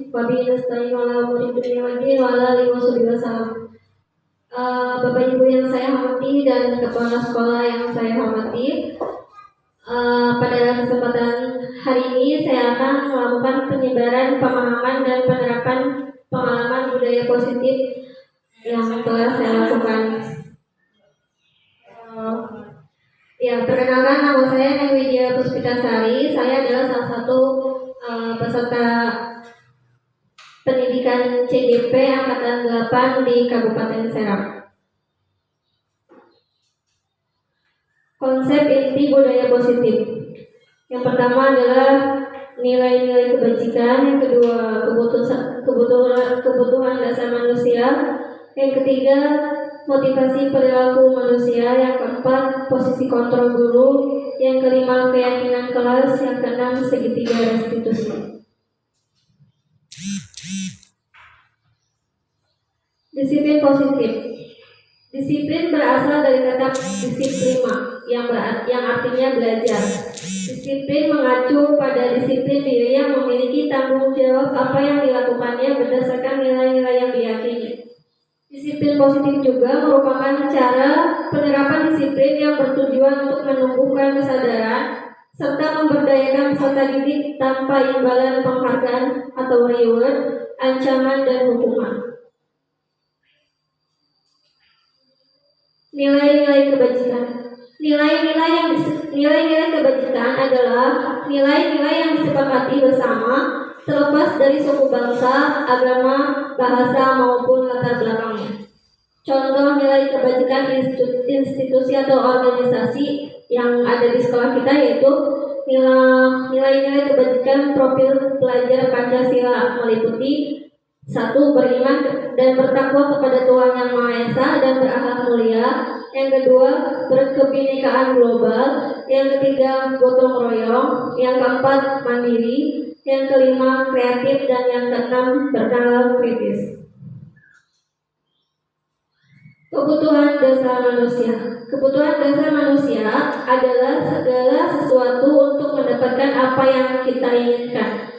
wabillahi nasta'in wa ala umuri dunya wa din wa ala alihi wasallam. Bapak Ibu yang saya hormati dan kepala sekolah yang saya hormati, pada kesempatan hari ini saya akan melakukan penyebaran pemahaman dan penerapan pengalaman budaya positif yang telah saya lakukan. Perkenalkan, nama saya Nengwidya Puspitasari. Saya adalah salah satu peserta pendidikan CGP Angkatan 8 di Kabupaten Serang. Konsep inti budaya positif. Yang pertama adalah nilai-nilai kebajikan, yang kedua kebutuhan dasar manusia, yang ketiga motivasi perilaku manusia, yang keempat posisi kontrol guru, yang kelima keyakinan kelas, yang keenam segitiga restitusi. Disiplin positif. Disiplin berasal dari kata disiplima yang artinya belajar. Disiplin mengacu pada disiplin diri yang memiliki tanggung jawab apa yang dilakukannya berdasarkan nilai-nilai yang diyakini. Disiplin positif juga merupakan cara penerapan disiplin yang bertujuan untuk menumbuhkan kesadaran serta memberdayakan peserta didik tanpa imbalan penghargaan atau reward, ancaman, dan hukuman. Nilai-nilai kebajikan. Nilai-nilai kebajikan adalah nilai-nilai yang disepakati bersama terlepas dari suku bangsa, agama, bahasa, maupun latar belakangnya. Contoh nilai kebajikan institusi atau organisasi yang ada di sekolah kita yaitu nilai-nilai kebajikan profil pelajar Pancasila meliputi 1. Beriman dan bertakwa kepada Tuhan Yang Maha Esa dan berakhlak mulia. Yang kedua, berkebinekaan global. Yang ketiga, gotong royong. Yang keempat, mandiri. Yang kelima, kreatif. Dan yang keenam, bernalar kritis. Kebutuhan dasar manusia. Kebutuhan dasar manusia adalah segala sesuatu untuk mendapatkan apa yang kita inginkan.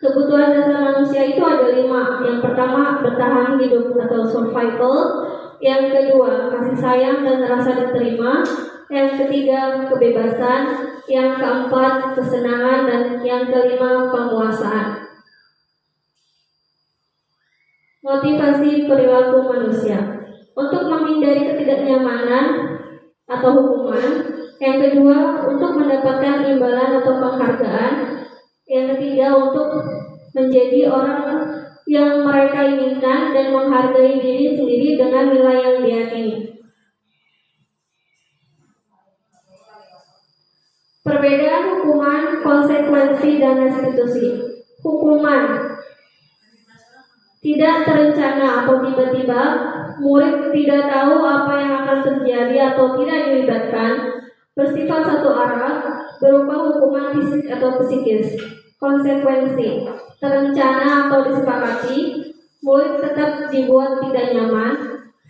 Kebutuhan dasar manusia itu ada 5. Yang pertama, bertahan hidup atau survival. Yang kedua, kasih sayang dan rasa diterima. Yang ketiga, kebebasan. Yang keempat, kesenangan. Dan yang kelima, penguasaan. Motivasi perilaku manusia. Untuk menghindari ketidaknyamanan atau hukuman. Yang kedua, untuk mendapatkan imbalan atau penghargaan. Yang ketiga, untuk menjadi orang yang mereka inginkan dan menghargai diri sendiri dengan nilai yang diyakini. Perbedaan hukuman, konsekuensi, dan restitusi. Hukuman tidak terencana atau tiba-tiba, murid tidak tahu apa yang akan terjadi atau tidak dilibatkan, bersifat satu arah, berupa hukuman fisik atau psikis. Konsekuensi terencana atau disepakati, murid tetap dibuat tidak nyaman,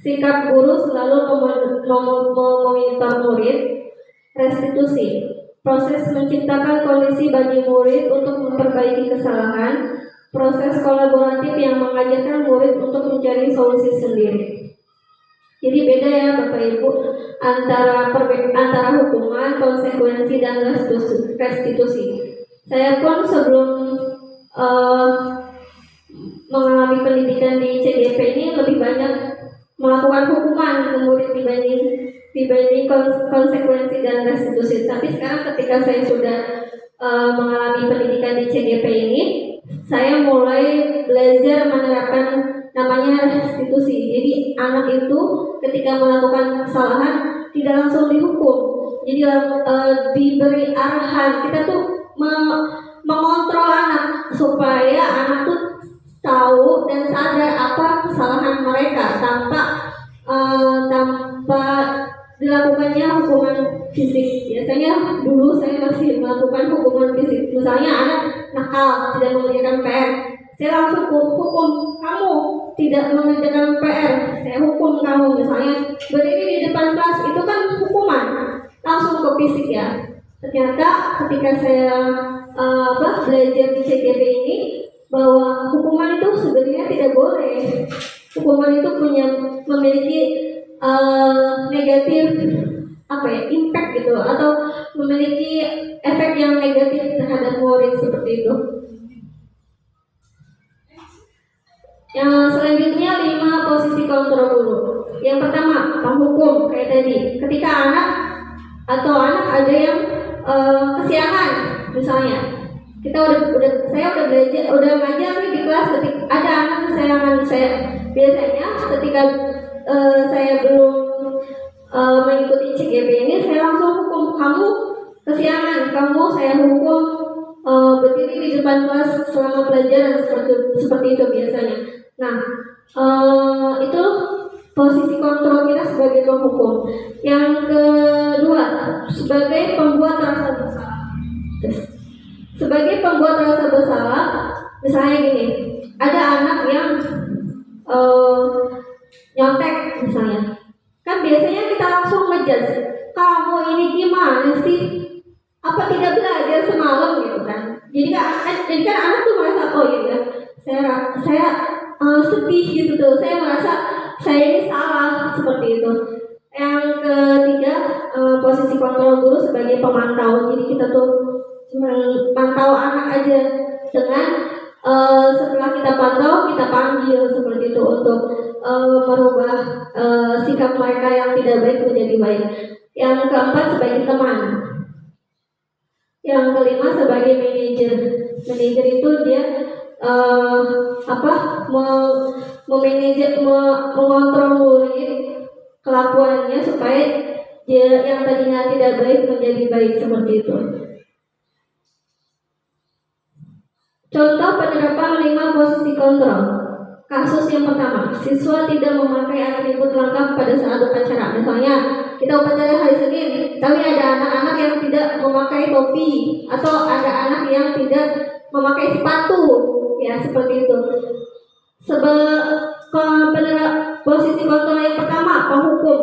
sikap guru selalu memonitor murid. Restitusi, proses menciptakan kondisi bagi murid untuk memperbaiki kesalahan, proses kolaboratif yang mengajarkan murid untuk mencari solusi sendiri. Jadi beda ya Bapak Ibu antara hukuman, konsekuensi, dan restitusi. Saya pun sebelum mengalami pendidikan di CGP ini lebih banyak melakukan hukuman ke murid dibanding konsekuensi dan restitusi. Tapi sekarang ketika saya sudah mengalami pendidikan di CGP ini, saya mulai belajar menerapkan namanya restitusi. Jadi anak itu ketika melakukan kesalahan tidak langsung dihukum. Jadi diberi arahan. Kita tuh mengontrol anak supaya anak tuh tahu dan sadar apa kesalahan mereka tanpa dilakukannya hukuman fisik. Biasanya dulu saya masih melakukan hukuman fisik. Misalnya anak nakal, tidak mengerjakan PR, saya langsung hukum kamu tidak mengerjakan PR, saya hukum kamu. Misalnya berdiri di depan kelas, itu kan hukuman, langsung ke fisik ya. Ternyata ketika saya belajar di CGP ini, bahwa hukuman itu sebenarnya tidak boleh. Hukuman itu memiliki negatif impact gitu, atau memiliki efek yang negatif terhadap murid seperti itu. Yang selanjutnya 5 posisi kontrol guru. Yang pertama, penghukum kayak tadi. Ketika anak ada yang kesiangan misalnya, saya udah belajar, udah ngajar di kelas, ketika ada anak kesayangan saya, biasanya ketika saya belum mengikuti CGP ini, saya langsung hukum, kamu kesiangan, kamu saya hukum berdiri di depan kelas selama pelajaran, seperti itu biasanya. Nah, itu posisi kontrol kita sebagai penghukum. Yang kedua, sebagai pembuat rasa bersalah. Sebagai pembuat rasa bersalah, misalnya gini, ada anak yang nyontek misalnya, kan biasanya kita langsung ngejudge, kamu ini gimana sih? Apa tidak belajar semalam gitu kan? Jadi kan anak tuh merasa, oh iya, saya sedih gitu tuh, saya merasa saya ini salah, seperti itu. Yang ketiga, posisi kontrol guru sebagai pemantau. Jadi kita tuh cuma pantau anak aja, dengan setelah kita pantau, kita panggil seperti itu untuk merubah sikap mereka yang tidak baik menjadi baik. Yang keempat, sebagai teman. Yang kelima, sebagai manajer. Manajer itu dia mengontrol murid kelakuannya supaya dia yang tadinya tidak baik menjadi baik, seperti itu. Contoh penerapan 5 posisi kontrol. Kasus yang pertama, siswa tidak memakai atribut lengkap pada saat upacara. Misalnya, kita upacara hari Senin, tapi ada anak-anak yang tidak memakai topi, atau ada anak yang tidak memakai sepatu, ya seperti itu. Posisi kontrol yang pertama, penghukum.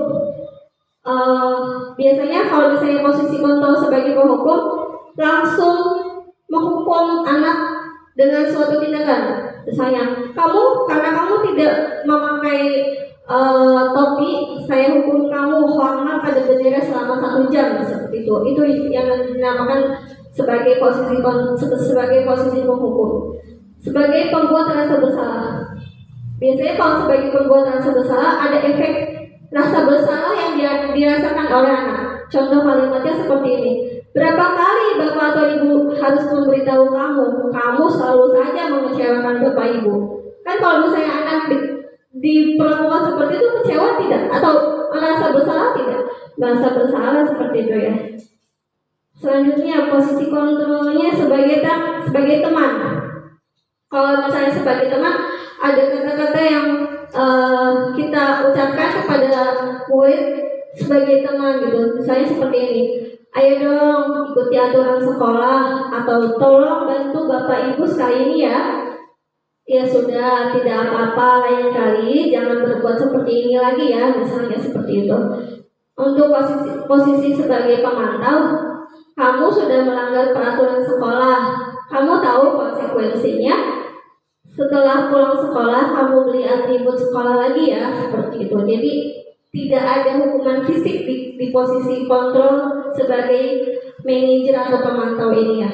Biasanya kalau misalnya posisi kontrol sebagai penghukum, langsung menghukum anak dengan suatu tindakan. Misalnya, karena kamu tidak memakai topi, saya hukum kamu hormat pada bendera selama 1 jam, seperti itu. Itu yang dinamakan sebagai posisi penghukum. Sebagai pembuat rasa bersalah. Biasanya kalau sebagai pembuat rasa bersalah, ada efek rasa bersalah yang dirasakan oleh anak. Contoh kalimatnya seperti ini. Berapa kali bapak atau ibu harus memberitahu kamu selalu saja mengecewakan bapak ibu. Kan kalau misalnya anak diperlakukan seperti itu, kecewa tidak? Atau merasa bersalah tidak? Merasa bersalah, seperti itu ya. Selanjutnya, posisi kontrolnya sebagai teman. Kalau misalnya sebagai teman, ada kata-kata yang kita ucapkan kepada murid sebagai teman gitu. Misalnya seperti ini, ayo dong ikuti aturan sekolah, atau tolong bantu bapak ibu sekali ini ya. Ya sudah, tidak apa-apa, lain kali jangan berbuat seperti ini lagi ya, misalnya seperti itu. Untuk posisi sebagai pemantau, kamu sudah melanggar peraturan sekolah, kamu tahu konsekuensinya. Setelah pulang sekolah, kamu beli atribut sekolah lagi ya, seperti itu. Jadi tidak ada hukuman fisik di posisi kontrol sebagai manajer atau pemantau ini ya.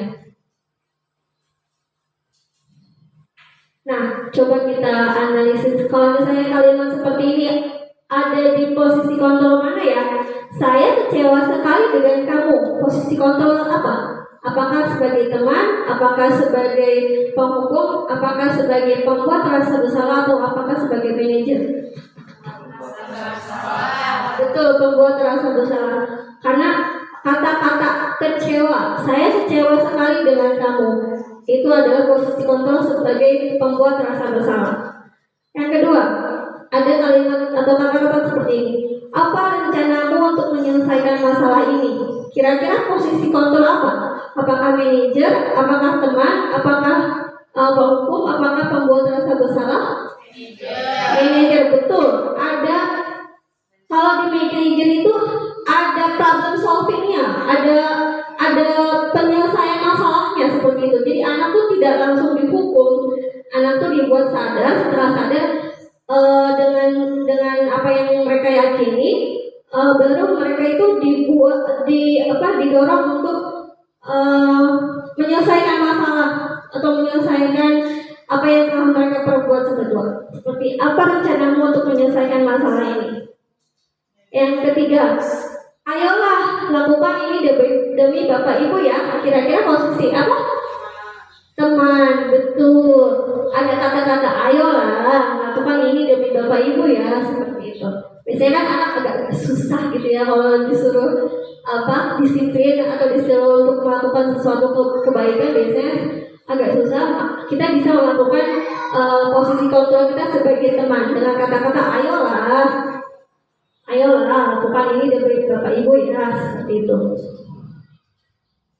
Nah, coba kita analisis. Kalau misalnya kalimat seperti ini ada di posisi kontrol mana ya? Saya kecewa sekali dengan kamu. Posisi kontrol apa? Apakah sebagai teman? Apakah sebagai penghukum? Apakah sebagai pembuat rasa bersalah? Atau apakah sebagai manajer? Betul, pembuat rasa bersalah. Karena kata-kata kecewa, saya kecewa sekali dengan kamu, itu adalah posisi kontrol sebagai pembuat rasa bersalah. Yang kedua, ada kalimat atau kata-kata seperti ini. Apa rencanamu untuk menyelesaikan masalah ini? Kira-kira posisi kontrol apa? Apakah manajer? Apakah teman? Apakah penghukum? Apakah pembuat rasa bersalah? Manajer, betul. Ada, kalau di manajer itu ada problem solvingnya, ada penyelesaian masalahnya, seperti itu. Jadi anak tuh tidak langsung dihukum, dibuat sadar, setelah sadar dengan apa yang mereka yakini, baru mereka itu didorong untuk menyelesaikan masalah atau menyelesaikan apa yang telah mereka perbuat sebelumnya. Seperti apa rencanamu untuk menyelesaikan masalah ini? Yang ketiga, ayolah lakukan ini demi Bapak Ibu ya. Kira-kira posisi apa? Teman, betul. Ada kata-kata ayolah lakukan ini demi Bapak Ibu ya, seperti itu. Biasanya kan anak agak susah gitu ya kalau disuruh disiplin atau disuruh untuk melakukan sesuatu kebaikan, biasanya agak susah. Kita bisa melakukan posisi kontrol kita sebagai teman dengan kata-kata ayolah lakukan ini demi Bapak Ibu ya, seperti itu.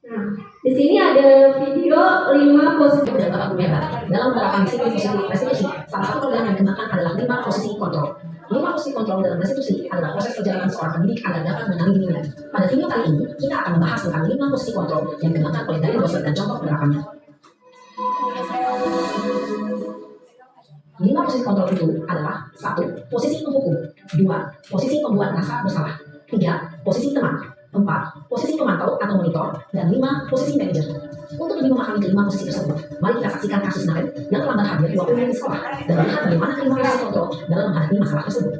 Nah, di sini ada video 5 posisi dan Bapak Guru hebat dalam menerapkan disiplin positif restitusi. Salah satu program yang digunakan adalah 5 posisi kontrol. 5 posisi kontrol dalam restitusi adalah proses perjalanan seorang pendidik agar dapat mengenali dirinya. Pada video kali ini, kita akan membahas tentang 5 posisi kontrol yang digunakan oleh Daniel Bosser dan contoh penerapannya. 5 posisi kontrol itu adalah 1. Posisi penghukum, 2. Posisi pembuat rasa bersalah, 3. Posisi teman, 4. Posisi pemantau atau monitor, dan 5. Posisi manajer. Untuk lebih memahami kelima posisi tersebut, mari kita saksikan kasus Naren yang terlambat hadir 20 menit di sekolah dan melihat bagaimana kelima posisi kontrol dalam menghadapi masalah tersebut.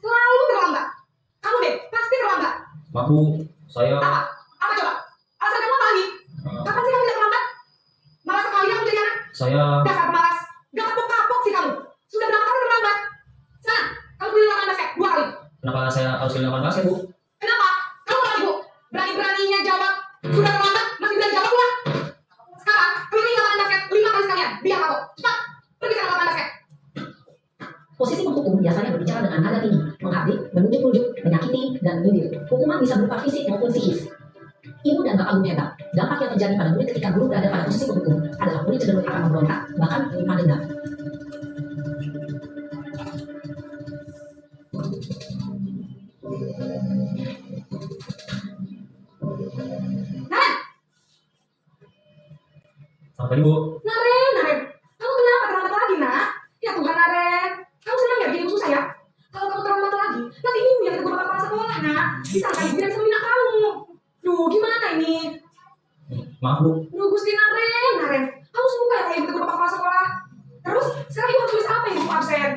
Selalu terlambat. Kamu deh, pasti terlambat. Aku, saya. Apa coba? Alasan kamu apa lagi? Kapan sih kamu tidak terlambat? Malas sekali kamu jadi anak. Saya. Dasar malas. Gak kapok-kapok sih kamu. Sudah berapa kali terlambat? Sana, kamu beli lapangan basket 2 kali. Kenapa saya harus beli lapangan basket, Bu? Kenapa? Kamu malah ibu. Berani-beraninya jawab. Sudah terlambat, masih berani jawab pula. Sekarang, keliling lapangan basket 5 kali sekalian. Biar kapok. Cepat, pergi sana lapangan basket. Posisi penghukum biasanya berbicara dengan nada tinggi, menghardik, menunjuk-nunjuk, menyakiti, dan menyindir. Hukuman bisa berupa fisik maupun psikis. Ibu dan Bapak Guru hebat, dampak yang terjadi pada murid ketika guru berada pada posisi penghukum adalah murid cenderung akan memberontak, bahkan menyimpan dendam. Naren, Selamat pagi, Bu. Naren. Kamu kenapa terlambat lagi, nak? Ya Tuhan, Naren. Kamu senang ya bikin ibu susah ya? Kalau kamu terlambat lagi, nanti ibu yang tegur bapak kepala sekolah, nak. Disangka ibu yang semina kamu. Duh, gimana ini? Maaf, Bu. Duh, Gusti Naren. Kamu suka ya kalau ibu tegur bapak kepala sekolah? Terus, sekarang ibu harus tulis apa yang ibu absen?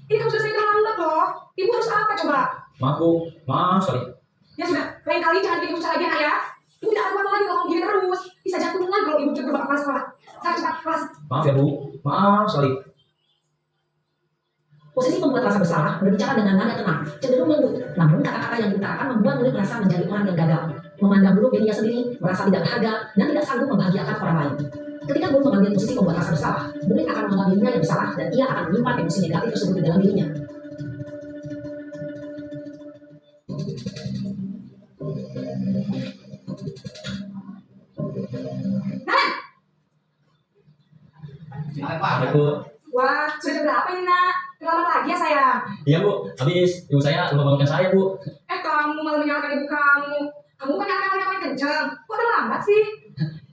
Ini kamu sudah sering terlambat loh. Ibu harus apa coba? Maaf, Bu. Maaf, sorry. Ya sudah, lain kali jangan bikin ibu susah lagi, nak ya. Ibu tidak akan lagi kalau gini terus. Bisa jantungan kalau ibu tegur bapak kepala sekolah. Saya cepat kelas. Maaf ya, Bu. Maaf, sorry. Posisi pembuat rasa bersalah berbicara dengan nada tenang, cenderung lembut, namun kata-kata yang diutarakan membuat murid merasa menjadi orang yang gagal, memandang buruk dirinya sendiri, merasa tidak berharga, dan tidak sanggup membahagiakan orang lain. Ketika guru mengambil posisi pembuat rasa bersalah, murid akan menganggap dirinya yang bersalah dan ia akan menyimpan emosi negatif tersebut di dalam dirinya. Naren! Baik, Bu. Wah, sudah jam berapa ini, nak? Terlambat lagi ya, sayang? Iya, Bu. Habis ibu saya lupa bangunkan saya, Bu. Kamu malah menyalahkan ibu kamu. Kamu kan yang paling kencang. Kok terlambat sih?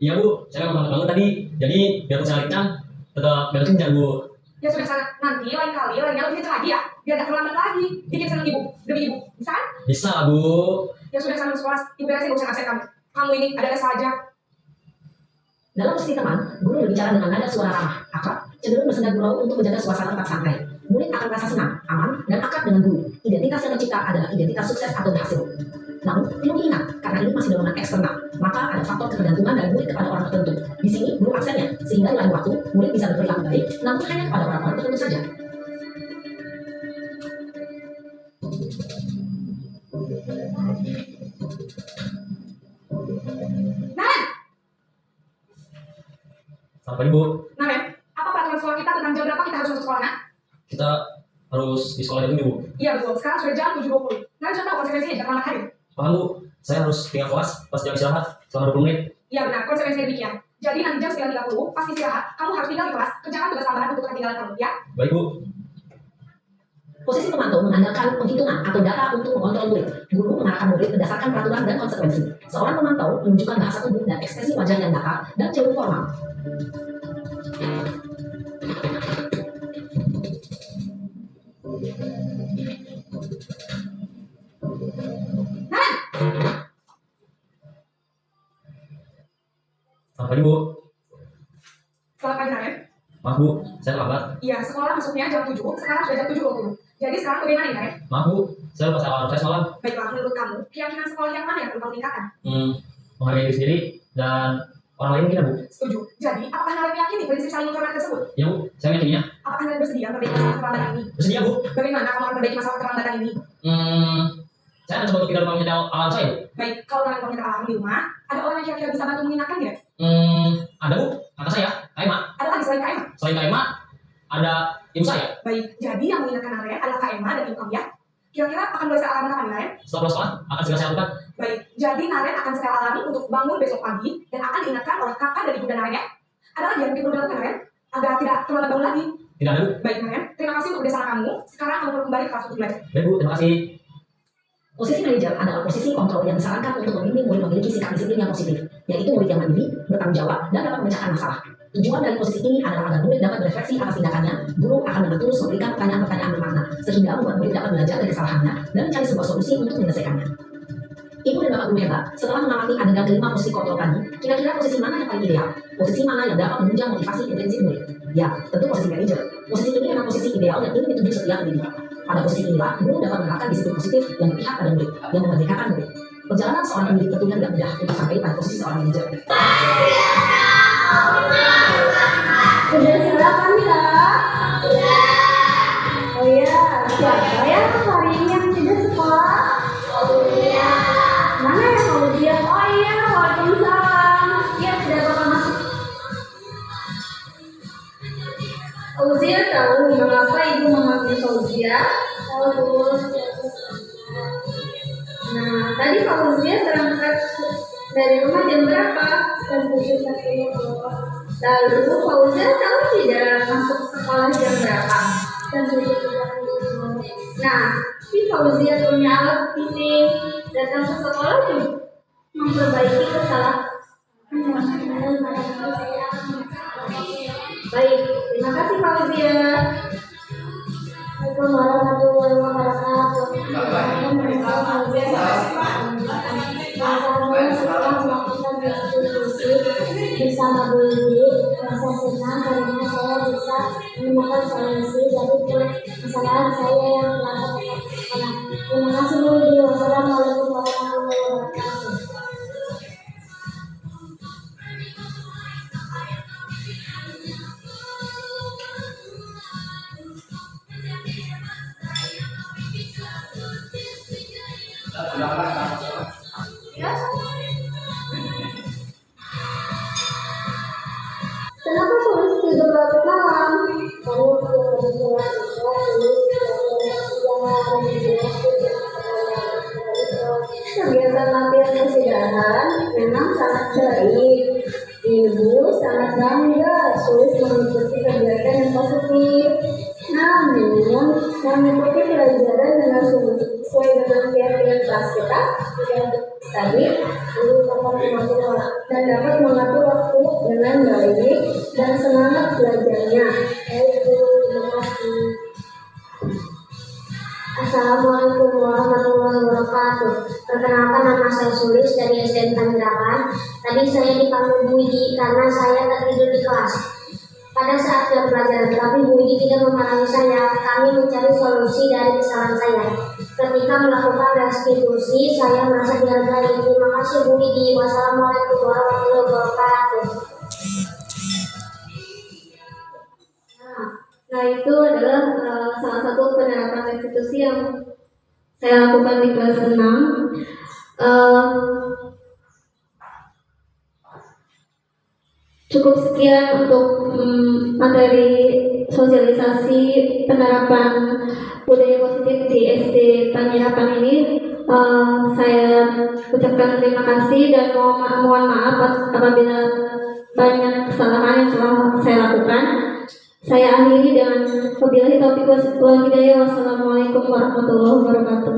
Iya, Bu. Saya memang bangun tadi. Jadi, biar saya kencang, tetap biar kencang, Bu. Ya sudah sana. Nanti lain kali, lainnya lebih kencang lagi ya. Biar gak terlambat lagi. Bikin senang ibu. Demi ibu. Bisa kan? Bisa, Bu. Ya sudah sana ke sekolah. Ibu beresin urusan absen kamu. Kamu ini ada saja. Dalam posisi teman, guru berbicara dengan nada suara ramah, akrab, cenderung bersenda gurau untuk menjaga suasana tetap santai. Murid akan merasa senang, aman, dan akrab dengan guru. Identitas yang tercipta adalah identitas sukses atau berhasil. Namun, perlu diingat, karena ini masih dorongan eksternal, maka ada faktor ketergantungan dari murid kepada orang tertentu. Di sini, guru absennya, sehingga di lain waktu, murid bisa berperilaku baik, namun hanya kepada orang-orang tertentu saja. Naren! Selamat pagi, Bu. Naren, apa peraturan sekolah kita tentang jam berapa kita harus masuk sekolah, nak? Kita harus di sekolah itu, Bu. Iya betul, sekarang sudah jam 7.20. Naren sudah tahu konsekuensinya jam terlambat hadir. Paham, Bu. Saya harus tinggal kelas pas jam istirahat selama 20 menit. Iya benar, konsekuensinya demikian. Jadi nanti jam 9.30, pas istirahat, kamu harus tinggal di kelas, kerjakan tugas tambahan untuk ketinggalan kamu, ya? Baik, Bu. Posisi pemantau mengandalkan penghitungan atau data untuk mengontrol murid. Guru mengarahkan murid berdasarkan peraturan dan konsekuensi. Seorang pemantau menunjukkan bahasa tubuh dan ekspresi wajah yang datar dan cenderung formal. Selamat pagi Bu. Selamat pagi Naren. Maaf Bu, saya terlambat. Iya, sekolah masuknya jam 7, sekarang sudah jam 7.20. Jadi sekarang bagaimana nih Naren? Maaf Bu, saya lupa saya saya semalam. Baiklah, menurut kamu, keyakinan sekolah yang mana yang perlu kamu tingkatkan? Menghargai diri sendiri dan orang lain mungkin ya Bu. Setuju. Jadi, apakah Naren meyakini prinsip saling menghormati tersebut? Ya Bu, saya meyakininya. Apakah Naren bersedia memperbaiki masalah keterlambatan ini? Bersedia Bu. Bagaimana kamu akan memperbaiki masalah keterlambatan ini? Saya akan coba untuk tidak lupa menyetel alarm saya Bu. Baik, kalau Naren punya alarm di rumah, ada orang yang kira-kira bisa bantu mengingatkan tidak? Ada Bu, kakak saya, Kak Emma. Ada lagi selain Kak Emma? Selain Kak Emma, ada ibu saya. Baik, jadi yang mengingatkan Naren adalah Kak Emma dan Ibu kamu ya? Kira-kira akan mulai set alarm kapan Naren? Setelah pulang sekolah, akan segera saya lakukan. Baik, jadi Naren akan setel alarm untuk bangun besok pagi dan akan diingatkan oleh kakak dan ibu dan Naren ya? Ada lagi yang perlu dilakukan Naren? Agar tidak terlambat bangun lagi. Tidak ada Bu. Baik Naren, terima kasih untuk kerjasama kamu. Sekarang kamu perlu kembali ke kelas untuk belajar. Baik Bu, terima kasih. Posisi manajer adalah posisi kontrol yang disarankan untuk membimbing murid memiliki sikap disiplin yang positif, yaitu murid yang mandiri, bertanggung jawab, dan dapat memecahkan masalah. Tujuan dari posisi ini adalah agar murid dapat berefleksi atas tindakannya. Guru akan dengan tulus memberikan pertanyaan-pertanyaan bermakna, sehingga membuat murid dapat belajar dari kesalahannya dan mencari sebuah solusi untuk menyelesaikannya. Ibu dan Bapak Guru hebat, setelah mengamati adegan kelima posisi kontrol tadi, kira-kira posisi mana yang paling ideal? Posisi mana yang dapat menunjang motivasi intensif murid? Ya, tentu posisi manajer. Posisi ini memang posisi ideal dan ini dituju setiap pendidikan. Pada posisi inilah, guru dapat menerapkan disiplin positif yang berpihak pada murid, yang memerdekakan murid. Perjalanan seorang pendidik tentunya tidak mudah untuk sampai pada posisi seorang manajer. Sudah silakan Kak? Oh iya, siapa ya hari ini yang tidak sekolah? Mana ya kalau dia? Oh iya, waalaikumsalam. Ya, sudah Bapak masuk. Fauzia tahu mengapa ibu memanggil Fauzia? Tahu. Nah, tadi Fauzia berangkat dari rumah jam berapa? Jam 7.40. Lalu Fauzia tahu tidak masuk sekolah jam berapa? Jam 7.30. Nah, si Fauzia punya alat fisik, datang ke sekolah untuk memperbaiki kesalahan. Baik, terima kasih Fauzia. Assalamualaikum warahmatullahi wabarakatuh. Saya setelah melakukan diskusi bersama Bu Lili, rasa senang karena saya bisa menemukan solusi dari kesalahan saya yang telah terjadi. Terima kasih Bu Lili. Wassalamualaikum warahmatullahi wabarakatuh. Kenapa sulit tidur larut malam? Kamu kegiatan latihan kesadaran memang sangat baik. Ibu sangat bangga sulit mengikuti kegiatan yang positif. Namun, mengikuti pelajaran dengan sesuai dengan keyakinan kelas kita tidak tadi dan dapat mengatur waktu dengan baik dan semangat belajarnya. Terima kasih. Assalamualaikum warahmatullahi wabarakatuh. Perkenalkan, nama saya Sulis dari SDN Tangerang. Tadi saya dipanggil Bu Idi karena saya tertidur di kelas pada saat jam pelajaran, tetapi Bu Idi tidak memarahi saya. Kami mencari solusi dari kesalahan saya. Ketika melakukan restitusi, saya merasa dihargai. Terima kasih Bu Idi. Wassalamualaikum warahmatullahi wabarakatuh. Nah, itu adalah salah satu penerapan restitusi yang saya lakukan di kelas 6. Cukup sekian untuk materi sosialisasi penerapan budaya positif di SD Panyerapan ini. Saya ucapkan terima kasih dan mohon maaf apabila banyak kesalahan yang telah saya lakukan. Saya akhiri dengan wabillahi taufiq wal hidayah. Wassalamualaikum warahmatullahi wabarakatuh.